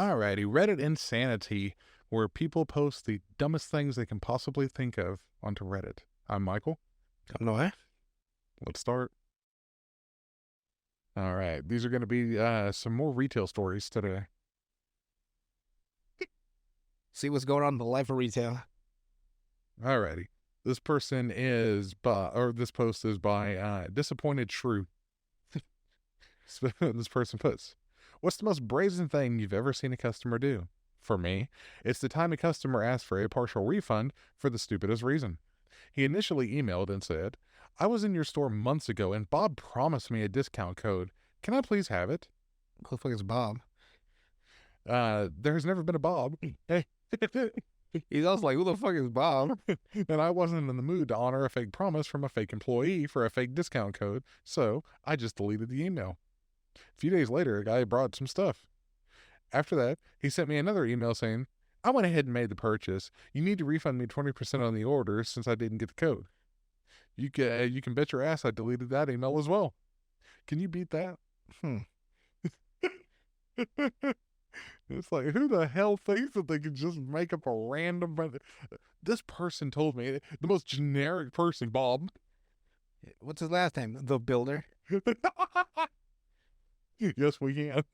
Alrighty, Reddit insanity, where people post the dumbest things they can possibly think of onto Reddit. I'm Michael. No, Let's start. All right, these are going to be some more retail stories today. see what's going on in the life of retail. Alrighty, this person is this post is by Disappointed Shrew. This person puts, "What's the most brazen thing you've ever seen a customer do? For me, it's the time a customer asked for a partial refund for the stupidest reason. He initially emailed and said, 'I was in your store months ago and Bob promised me a discount code. Can I please have it?' Who the fuck is Bob? There has never been a Bob. He's also like, who the fuck is Bob? And I wasn't in the mood to honor a fake promise from a fake employee for a fake discount code, so I just deleted the email. A few days later, a guy brought some stuff. After that, he sent me another email saying, 'I went ahead and made the purchase. You need to refund me 20% on the order since I didn't get the code.' You can bet your ass I deleted that email as well. Can you beat that?" It's like, who the hell thinks that they can just make up a random... This person told me, the most generic person, Bob. What's his last name? The Builder. Yes, we can.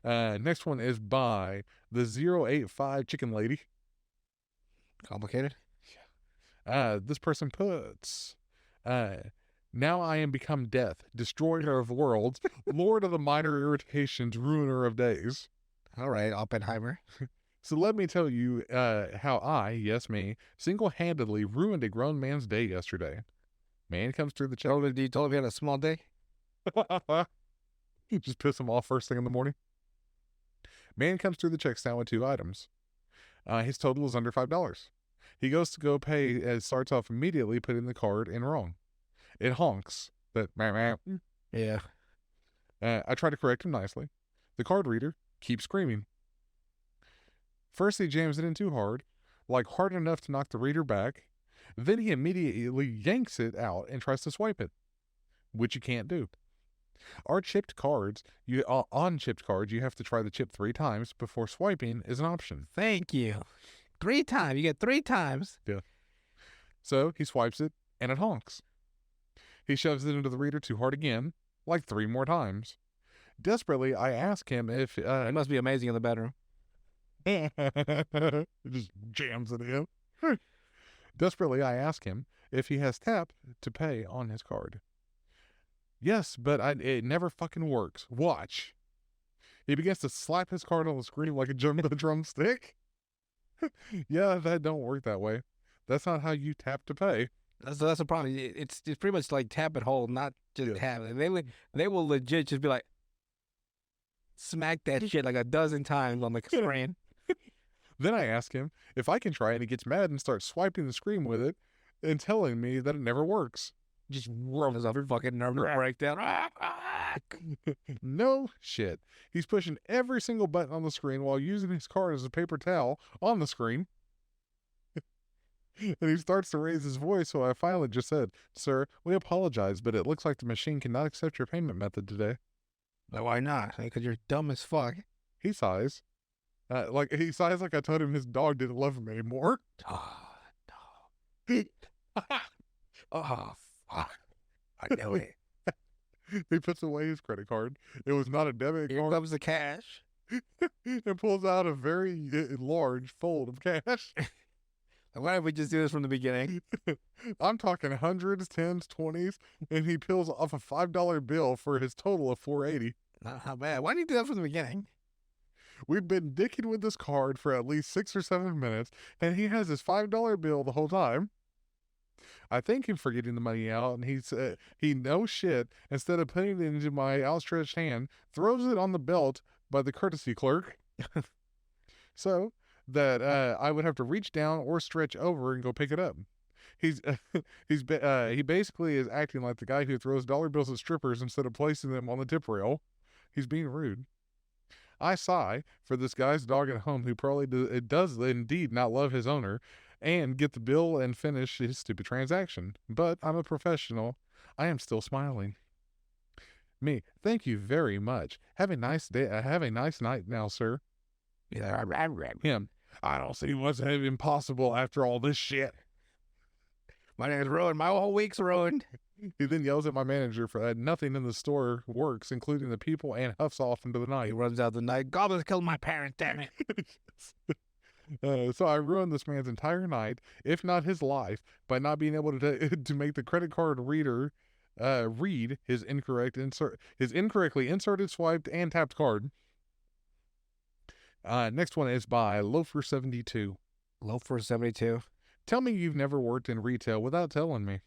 Next one is by the 085 Chicken Lady. Complicated. This person puts, "Now I am become death, destroyer of worlds, lord of the minor irritations, ruiner of days. All right, Oppenheimer. So let me tell you how I, yes me, single-handedly ruined a grown man's day yesterday. Man comes through the check." You told him he had a small day? Just piss him off first thing in the morning. "Man comes through the check stand with 2 items. His total is under $5. He goes to go pay and starts off immediately putting the card in wrong. It honks. Yeah. I try to correct him nicely. The card reader keeps screaming. First he jams it in too hard, like hard enough to knock the reader back. Then he immediately yanks it out and tries to swipe it, which you can't do. On chipped cards, you have to try the chip 3 times before swiping is an option. Thank you. 3 times. You get 3 times. Yeah. So he swipes it, and it honks. He shoves it into the reader too hard again, like 3 more times. Desperately, I ask him if... It must be amazing in the bedroom. It just jams it in. Desperately, I ask him if he has tap to pay on his card. Yes, but it never fucking works. Watch. He begins to slap his card on the screen like a drumstick. Yeah, that don't work that way. That's not how you tap to pay. That's the problem. It's pretty much like tap and hold, not just tap. They will legit just be like, smack that shit like a dozen times on the screen. Then I ask him if I can try, and he gets mad and starts swiping the screen with it and telling me that it never works. Just rolls off your fucking nervous breakdown. No shit. He's pushing every single button on the screen while using his card as a paper towel on the screen. And he starts to raise his voice, so I finally just said, "Sir, we apologize, but it looks like the machine cannot accept your payment method today." Why not? Because you're dumb as fuck. He sighs. He sighs like I told him his dog didn't love him anymore. Oh, no. Oh, fuck. I know it. He puts away his credit card. It was not a debit Here card. comes the cash. And pulls out a very large fold of cash. Why don't we just do this from the beginning? I'm talking hundreds, tens, 20s, and he peels off a $5 bill for his total of $4.80. Not how bad. Why didn't you do that from the beginning? We've been dicking with this card for at least 6 or 7 minutes, and he has his $5 bill the whole time. I thank him for getting the money out, and he no shit, instead of putting it into my outstretched hand, throws it on the belt by the courtesy clerk. So that I would have to reach down or stretch over and go pick it up. He basically is acting like the guy who throws dollar bills at strippers instead of placing them on the tip rail. He's being rude. I sigh for this guy's dog at home who probably does indeed not love his owner and get the bill and finish his stupid transaction. But I'm a professional. I am still smiling. Me, thank you very much. Have a nice day. Have a nice night now, sir. Yeah. Him, I don't see what's impossible after all this shit. My name's ruined. My whole week's ruined. He then yells at my manager for that nothing in the store works, including the people, and huffs off into the He night. runs out the night. Goblins killed my parents, damn it. So I ruined this man's entire night, if not his life, by not being able to make the credit card reader read his incorrectly inserted, swiped, and tapped card. Next one is by Loafer72. Loafer 72. Tell me you've never worked in retail without telling me.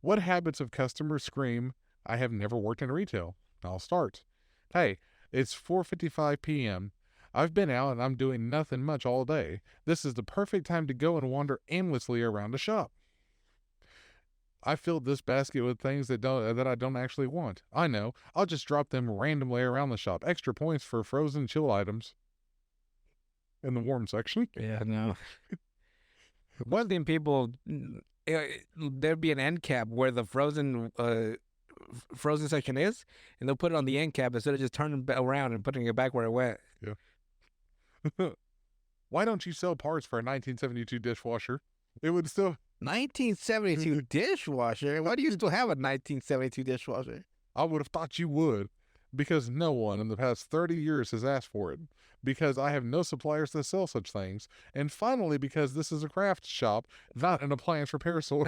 What habits of customers scream, I have never worked in retail? I'll start. Hey, it's 4:55 p.m. I've been out and I'm doing nothing much all day. This is the perfect time to go and wander aimlessly around the shop. I filled this basket with things that I don't actually want. I know. I'll just drop them randomly around the shop. Extra points for frozen chill items. In the warm section. Yeah, no. One thing people, there'd be an end cap where the frozen section is, and they'll put it on the end cap instead of just turning it around and putting it back where it went. Yeah. Why don't you sell parts for a 1972 dishwasher? It would still... 1972 dishwasher? Why do you still have a 1972 dishwasher? I would have thought you would, because no one in the past 30 years has asked for it, because I have no suppliers that sell such things, and finally because this is a craft shop, not an appliance repair store.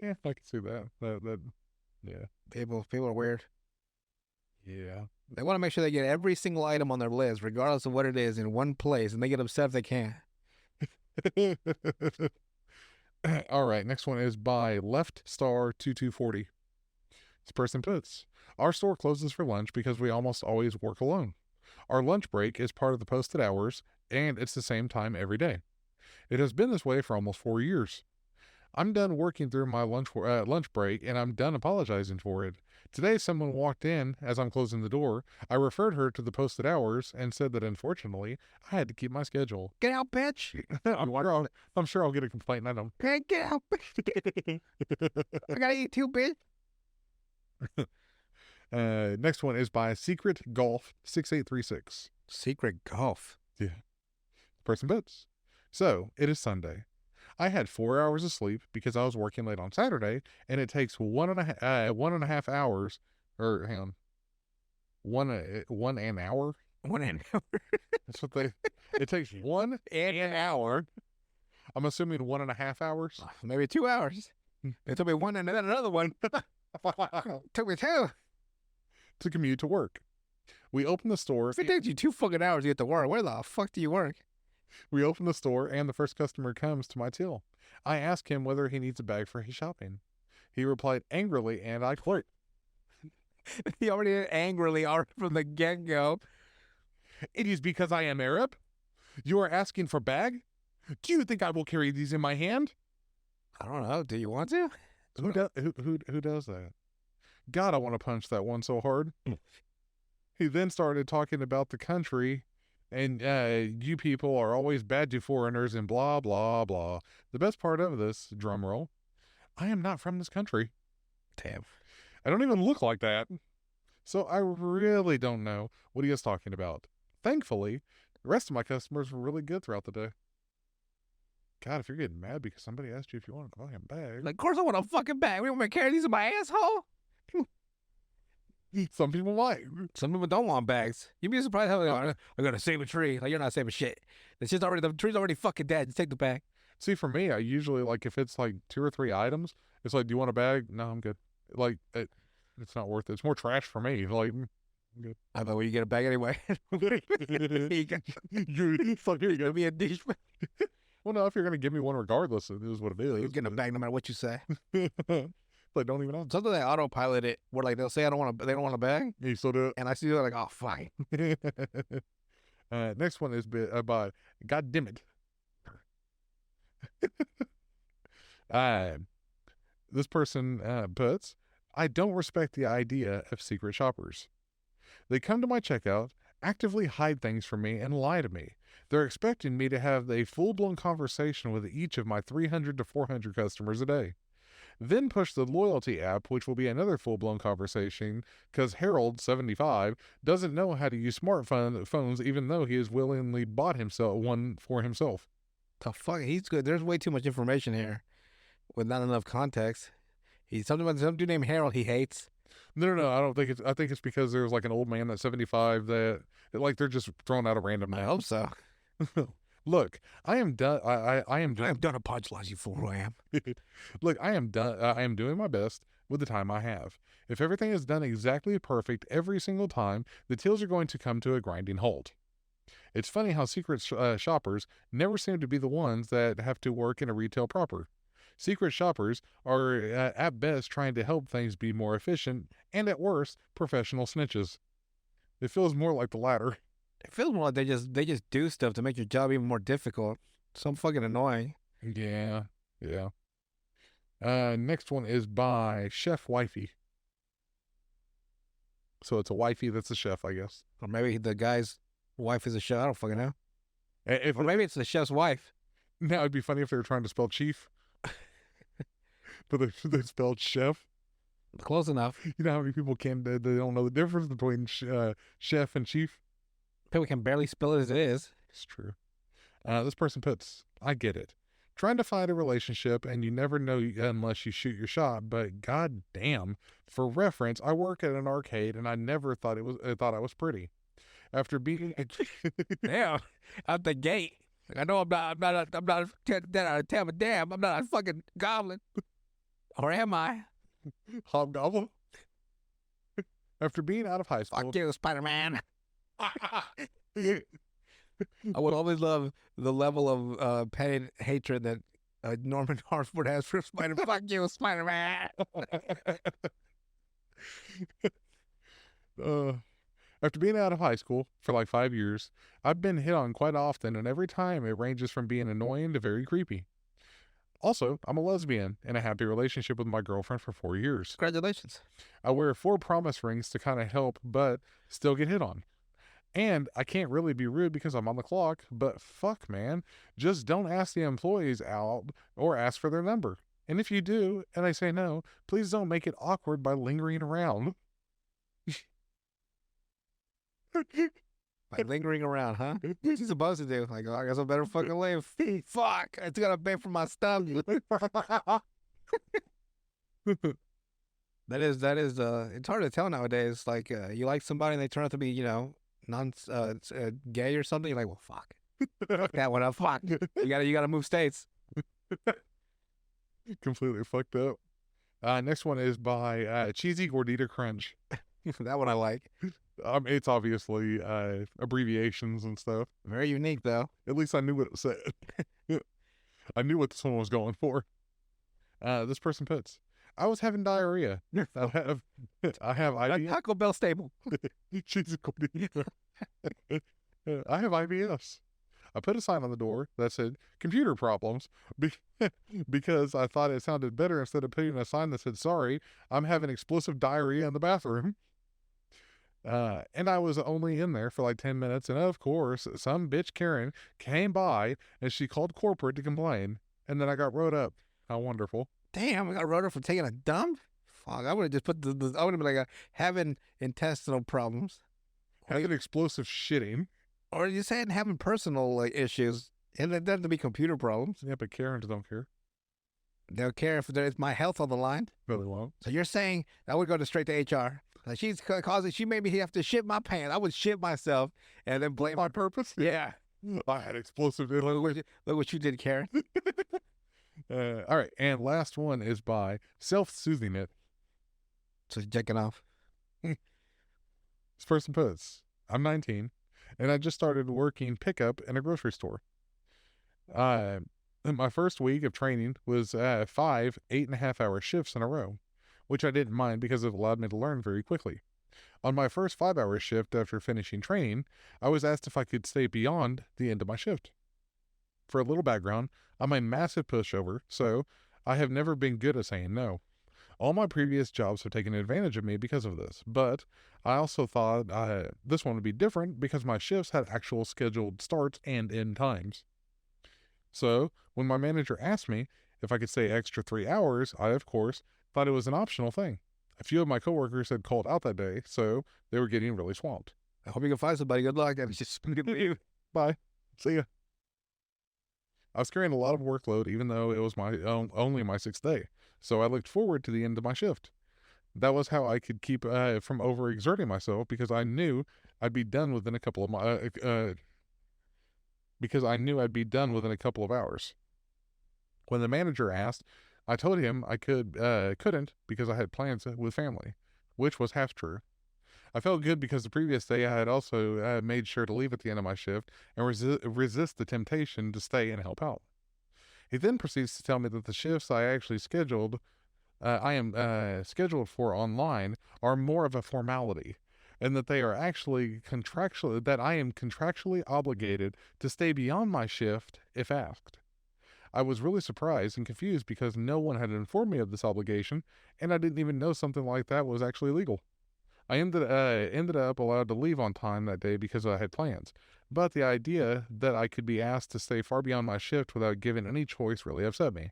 Yeah, I can see that. Yeah. People are weird. Yeah. They want to make sure they get every single item on their list, regardless of what it is, in one place, and they get upset if they can't. All right, next one is by Left Star 2240. This person puts, our store closes for lunch because we almost always work alone. Our lunch break is part of the posted hours, and it's the same time every day. It has been this way for almost 4 years. I'm done working through my lunch break, and I'm done apologizing for it. Today, someone walked in as I'm closing the door. I referred her to the posted hours and said that unfortunately, I had to keep my schedule. Get out, bitch! I'm sure I'll get a complaint. I don't. Hey, get out, bitch! I gotta eat too, bitch. Next one is by Secret Golf 6836. Secret Golf. Person bets. So it is Sunday. I had 4 hours of sleep because I was working late on Saturday, and it takes 1.5 hours, or hang on, one an hour. 1 hour. That's what they. It takes an hour. I'm assuming 1.5 hours. Maybe 2 hours. It took me one and then another one. Took me 2. To commute to work. We open the store. If it takes you 2 fucking hours to get to work, where the fuck do you work? We open the store, and the first customer comes to my till. I ask him whether he needs a bag for his shopping. He replied angrily, and I quote, He already angrily from the get-go. It is because I am Arab? You are asking for bag? Do you think I will carry these in my hand? I don't know. Do you want to? Who does that? God, I want to punch that one so hard. He then started talking about the country, and you people are always bad to foreigners and blah, blah, blah. The best part of this, drum roll, I am not from this country. Damn. I don't even look like that. So I really don't know what he is talking about. Thankfully, the rest of my customers were really good throughout the day. God, if you're getting mad because somebody asked you if you want a fucking bag. Like, of course I want a fucking bag. We don't want to carry these in my asshole. Some people might. Some people don't want bags. You'd be surprised how I gotta save a tree. Like, you're not saving shit. The tree's already fucking dead. Just take the bag. See, for me, I usually, like, if it's like 2 or 3 items, it's like, do you want a bag? No, I'm good. Like, it's not worth it. It's more trash for me. Like, I'm good. I bet when you get a bag anyway. Fuck, here you go. Be a dish. Well, no, if you're going to give me one regardless, it is what it is. You're getting a bag no matter what you say. Like, don't even ask. Something they autopilot it where, like, they'll say they don't want a bag, You still do it? and I see they're like, oh, fine. Next one is by God damn it. This person puts, I don't respect the idea of secret shoppers. They come to my checkout, actively hide things from me, and lie to me. They're expecting me to have a full-blown conversation with each of my 300 to 400 customers a day. Then push the loyalty app, which will be another full-blown conversation, because Harold, 75, doesn't know how to use smartphones, even though he has willingly bought himself one for himself. The fuck, he's good. There's way too much information here with not enough context. He's something about some dude named Harold he hates. No, I don't think it's. I think it's because there's like an old man that's 75 that like they're just throwing out a random. I hope so. Look, I am done. I am I'm done a punchline, you fool. Who I am. Look, I am done. I am doing my best with the time I have. If everything is done exactly perfect every single time, the tills are going to come to a grinding halt. It's funny how secret shoppers never seem to be the ones that have to work in a retail proper. Secret shoppers are at best trying to help things be more efficient, and at worst, professional snitches. It feels more like the latter. It feels more like they just do stuff to make your job even more difficult. So fucking annoying. Yeah. Next one is by Chef Wifey. So it's a wifey that's a chef, I guess. Or maybe the guy's wife is a chef. I don't fucking know. If Or maybe it's the chef's wife. now it'd be funny if they were trying to spell chief, but they spelled chef. Close enough. You know how many people they don't know the difference between chef and chief? People can barely spell it as it is. It's true. This person puts, I get it. Trying to find a relationship and you never know unless you shoot your shot, but god damn, for reference, I work at an arcade and I never thought I was pretty. After being Damn. Out the gate. I know I'm not 10 out of 10, but damn, I'm not a fucking goblin. Or am I? hobgoblin. After being out of high school. Fuck you, Spider-Man. I would always love the level of pain and hatred that Norman Harford has for Spider-Man. Fuck you, Spider-Man. After being out of high school for like 5 years, I've been hit on quite often, and every time it ranges from being annoying to very creepy. Also, I'm a lesbian in a happy relationship with my girlfriend for 4 years. Congratulations. I wear 4 promise rings to kind of help, but still get hit on. And I can't really be rude because I'm on the clock, but fuck, man. Just don't ask the employees out or ask for their number. And if you do, and I say no, please don't make it awkward by lingering around. Like lingering around, huh? What's he supposed to do? Like, oh, I guess I better fucking leave. Fuck, I just gotta pay for my stuff. That is, it's hard to tell nowadays. Like, you like somebody and they turn out to be, gay or something. You're like, well, fuck. Fuck that one up. Fuck. You gotta move states. Completely fucked up. Next one is by Cheesy Gordita Crunch. That one I like. It's obviously abbreviations and stuff. Very unique, though. At least I knew what it said. I knew what this one was going for. This person puts, I was having diarrhea. I have IBS. Taco Bell staple. Cheesy Gordita. I have IBS. I put a sign on the door that said computer problems because I thought it sounded better instead of putting a sign that said, sorry, I'm having explosive diarrhea in the bathroom. And I was only in there for like 10 minutes. And of course, some bitch Karen came by and she called corporate to complain. And then I got wrote up. How wonderful. Damn, we got wrote up for taking a dump? Fuck, I would have just put I would have been like, having intestinal problems. Having explosive shitting. Or you saying having personal issues, and it doesn't be computer problems. Yeah, but Karens don't care. They'll care if there's my health on the line. No, they won't. So you're saying I would go straight to HR? Like she's causing. She made me have to shit my pants. I would shit myself and then blame my purpose. Yeah, I had explosive. Look what you did, Karen. All right, and last one is by Self-Soothing It. So checking off. This person puts, I'm 19. And I just started working pickup in a grocery store. My first week of training was 5 8.5-hour shifts in a row, which I didn't mind because it allowed me to learn very quickly. On my first 5-hour shift after finishing training, I was asked if I could stay beyond the end of my shift. For a little background, I'm a massive pushover, so I have never been good at saying no. All my previous jobs have taken advantage of me because of this, but I also thought this one would be different because my shifts had actual scheduled starts and end times. So, when my manager asked me if I could stay extra 3 hours, I, of course, thought it was an optional thing. A few of my coworkers had called out that day, so they were getting really swamped. I hope you can find somebody. Good luck. And just leave. Bye. See ya. I was carrying a lot of workload, even though it was only my 6th day, so I looked forward to the end of my shift. That was how I could keep from overexerting myself, because I knew I'd be done within a couple of hours. When the manager asked, I told him I couldn't because I had plans with family, which was half true. I felt good because the previous day I had also made sure to leave at the end of my shift and resist the temptation to stay and help out. He then proceeds to tell me that the shifts I am scheduled for online are more of a formality, and that they are actually that I am contractually obligated to stay beyond my shift if asked. I was really surprised and confused because no one had informed me of this obligation, and I didn't even know something like that was actually legal. I ended up allowed to leave on time that day because I had plans, but the idea that I could be asked to stay far beyond my shift without given any choice really upset me.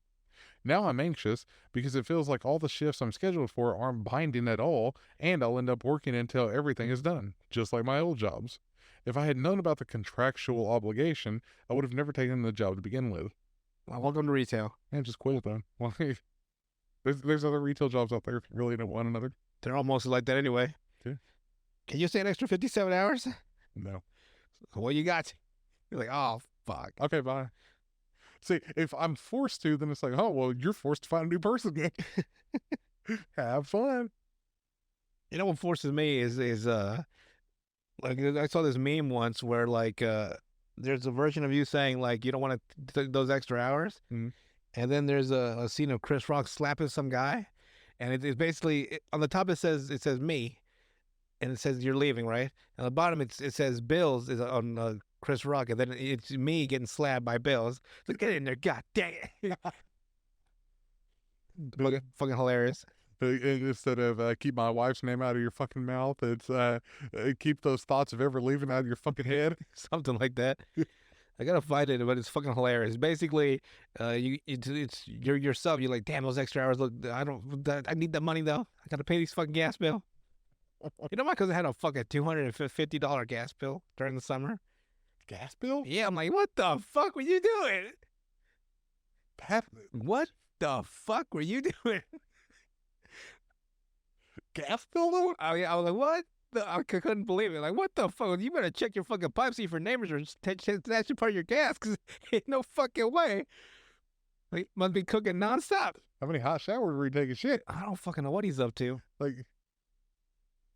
Now I'm anxious because it feels like all the shifts I'm scheduled for aren't binding at all, and I'll end up working until everything is done, just like my old jobs. If I had known about the contractual obligation, I would have never taken the job to begin with. Well, welcome to retail. And just quit it then. Well, there's other retail jobs out there if you really don't want another. They're almost like that anyway. Okay. Can you stay an extra 57 hours? No. What you got? You're like, oh, fuck. Okay, bye. See, if I'm forced to, then it's like, oh, well, you're forced to find a new person again. Have fun. You know what forces me is like I saw this meme once where like there's a version of you saying like you don't want to take those extra hours, Mhm. and then there's a scene of Chris Rock slapping some guy, and it's basically on the top it says me, and it says you're leaving, right? And on the bottom it says Bills is on Chris Rock, and then it's me getting slapped by Bills. So get in there, god dang it! fucking hilarious. Instead of keep my wife's name out of your fucking mouth, it's keep those thoughts of ever leaving out of your fucking head. Something like that. I gotta find it, but it's fucking hilarious. Basically, you're yourself. You're like, damn, those extra hours. Look, I need that money though. I gotta pay these fucking gas bill. You know, my cousin had a fucking $250 gas bill during the summer. Gas bill? Yeah, I'm like, what the fuck were you doing? What the fuck were you doing? Gas bill though? I was like, what? I couldn't believe it. Like, what the fuck? You better check your fucking pipe, see if your neighbors are snatching part of your gas, because ain't no fucking way. Like, must be cooking nonstop. How many hot showers were you taking shit? I don't fucking know what he's up to. Like,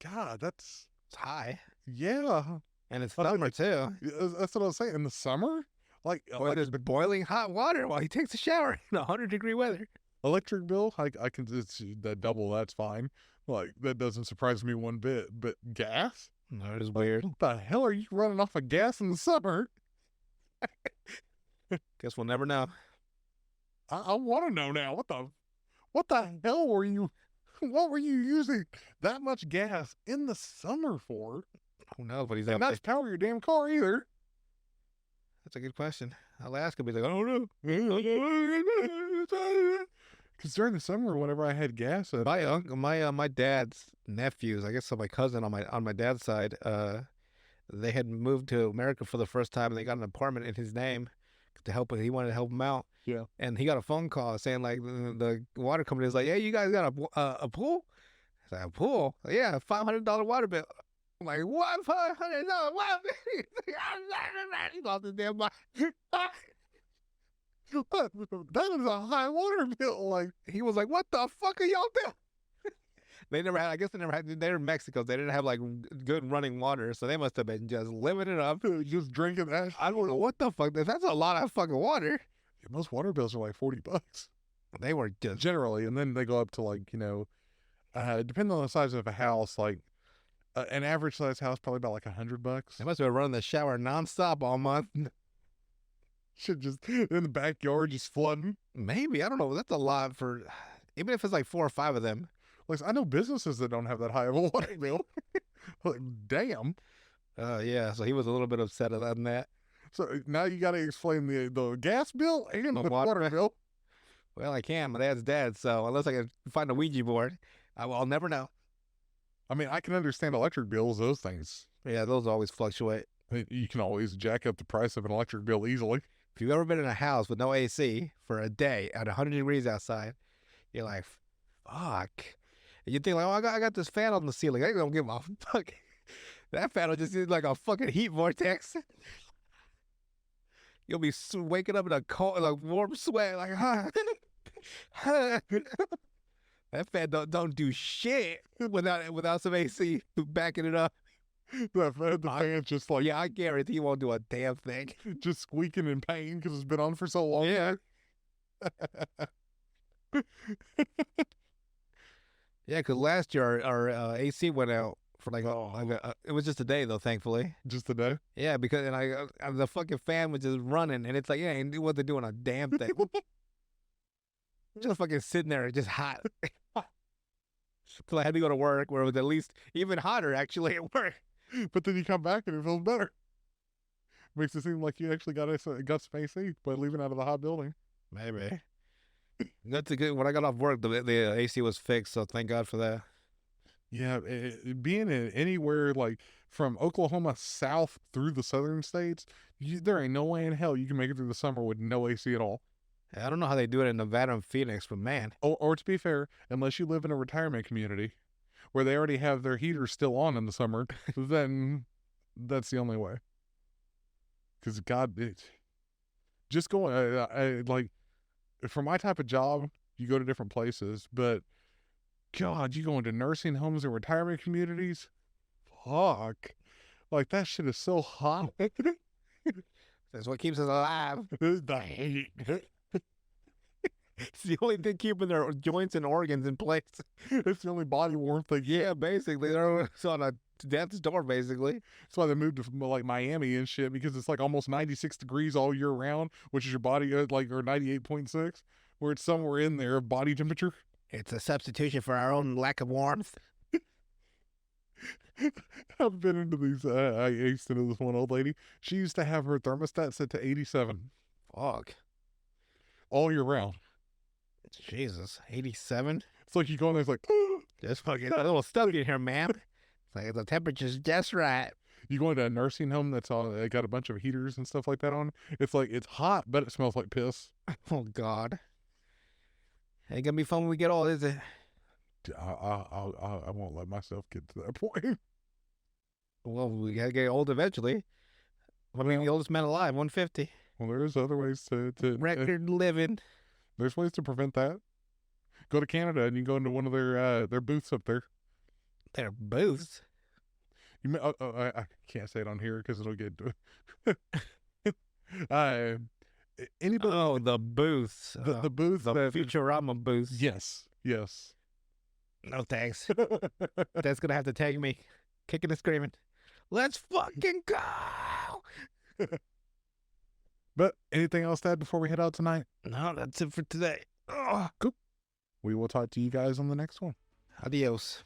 God, that's... It's high. Yeah. And it's summer, too. That's what I was saying. In the summer? Like there's boiling hot water while he takes a shower in 100-degree weather. Electric bill, I can it's that double, that's fine. Like, that doesn't surprise me one bit. But gas? No, it is weird. What the hell are you running off of gas in the summer? Guess we'll never know. I want to know now. What the hell were you using that much gas in the summer for? Who knows what he's And up not to? to power your damn car either. That's a good question. I'll ask him. He's like, I don't know. Because during the summer, whenever I had gas, My uncle, my dad's nephews, I guess so my cousin on my dad's side, they had moved to America for the first time, and they got an apartment in his name to help. He wanted to help him out. Yeah. And he got a phone call saying like the water company is like, "Hey, you guys got a pool?" He's like, "A pool? Yeah, $500 water bill." I'm like, "What? $500? What?" He lost his damn mind. That is a high water bill. Like, He was like, "What the fuck are y'all doing?" They never had. I guess they never had. They were in Mexico. They didn't have like good running water, so they must have been just living it up. just drinking that. I don't know what the fuck. That's a lot of fucking water. Most water bills are like $40 They were just generally, and then they go up to like, depending on the size of a house, like an average size house probably about like $100. They must have been running the shower nonstop all month. Should just in the backyard just flooding. Maybe, I don't know. That's a lot for, even if it's like 4 or 5 of them. Like, I know businesses that don't have that high of a water bill. Like, damn. Yeah. So he was a little bit upset on that. So now you got to explain the gas bill and the water bill. Well, I can. My dad's dead, so unless I can find a Ouija board, I'll never know. I mean, I can understand electric bills; those things. Yeah, those always fluctuate. You can always jack up the price of an electric bill easily. If you've ever been in a house with no AC for a day at 100 degrees outside, you're like, fuck. And you think like, oh, I got this fan on the ceiling. I don't give a fuck. That fan will just be like a fucking heat vortex. You'll be waking up in a cold, like warm sweat, like, that fan don't do shit without some AC backing it up. The fan's just like Yeah, I guarantee you won't do a damn thing. just squeaking in pain because it's been on for so long. Yeah. Yeah, because last year our AC went out for like it was just a day though, thankfully. Just a day. Yeah, because the fucking fan was just running, and it's like, yeah, it wasn't doing a damn thing. Just fucking sitting there, just hot. Till I had to go to work, where it was at least even hotter actually at work. But then you come back and it feels better. Makes it seem like you actually got some AC by leaving out of the hot building. Maybe. That's a good. When I got off work, the AC was fixed, so thank God for that. Yeah, being in anywhere like from Oklahoma south through the southern states, there ain't no way in hell you can make it through the summer with no AC at all. I don't know how they do it in Nevada and Phoenix, but man, Or to be fair, unless you live in a retirement community where they already have their heaters still on in the summer, then that's the only way. Because God, just going like for my type of job, you go to different places, but God, you go into nursing homes and retirement communities, fuck, like that shit is so hot. that's what keeps us alive. The heat. It's the only thing keeping their joints and organs in place. It's the only body warmth they get. Yeah, basically, they're on a death's door, basically. That's why they moved to like Miami and shit, because it's like almost 96 degrees all year round, which is your body like, or 98.6, where it's somewhere in there body temperature. It's a substitution for our own lack of warmth. I've been into these. I used to know this one old lady. She used to have her thermostat set to 87 Fuck. all year round. Jesus. 87? It's like you go in there, it's like, Just fucking a little stuck in here, ma'am. It's like the temperature's just right. you go into a nursing home that's all they got a bunch of heaters and stuff like that on. It's like it's hot, but it smells like piss. Oh, God. Ain't gonna be fun when we get old, is it? I won't let myself get to that point. Well, we gotta get old eventually. I mean, the oldest man alive, 150. Well, there's other ways to Record living. there's ways to prevent that. Go to Canada and you go into one of their booths up there. Their booths. I can't say it on here because it'll get. Anybody? Oh, the booths. The booth. The Futurama booths. Yes. Yes. No thanks. That's gonna have to take me kicking and screaming. Let's fucking go. But anything else to add before we head out tonight? No, that's it for today. Cool. We will talk to you guys on the next one. Adios.